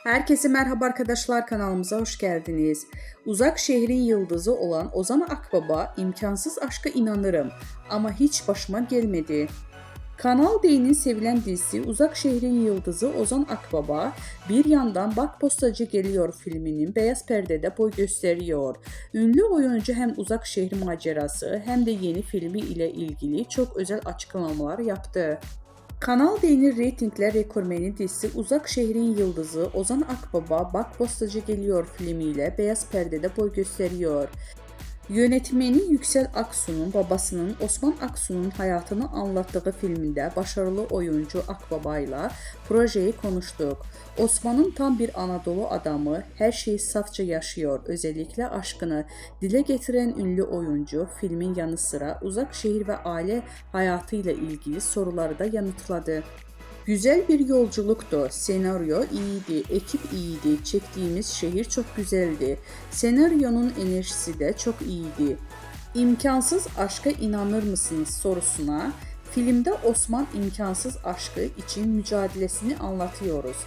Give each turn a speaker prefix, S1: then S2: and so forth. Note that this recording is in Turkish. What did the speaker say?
S1: Herkese merhaba arkadaşlar, kanalımıza hoş geldiniz. Uzak şehrin yıldızı olan Ozan Akbaba imkansız aşka inanırım ama hiç başıma gelmedi. Kanal D'nin sevilen dizisi Uzak Şehrin Yıldızı Ozan Akbaba bir yandan Bak Postacı Geliyor filminin beyaz perdede boy gösteriyor. Ünlü oyuncu hem Uzak Şehir macerası hem de yeni filmi ile ilgili çok özel açıklamalar yaptı. Kanal D'nin reytingler rekormeni dizisi Uzak Şehrin Yıldızı Ozan Akbaba Bak Postacı Geliyor filmiyle beyaz perdede boy gösteriyor. Yönetmeni Yüksel Aksu'nun babasının Osman Aksu'nun hayatını anlattığı filminde başarılı oyuncu Akbaba ile projeyi konuştuk. Osman'ın tam bir Anadolu adamı, her şeyi safça yaşıyor, özellikle aşkını dile getiren ünlü oyuncu filmin yanı sıra uzak şehir ve aile hayatıyla ilgili soruları da yanıtladı. Güzel bir yolculuktu. Senaryo iyiydi, ekip iyiydi, çektiğimiz şehir çok güzeldi. Senaryonun enerjisi de çok iyiydi. İmkansız aşka inanır mısınız sorusuna filmde Osman imkansız aşkı için mücadelesini anlatıyoruz.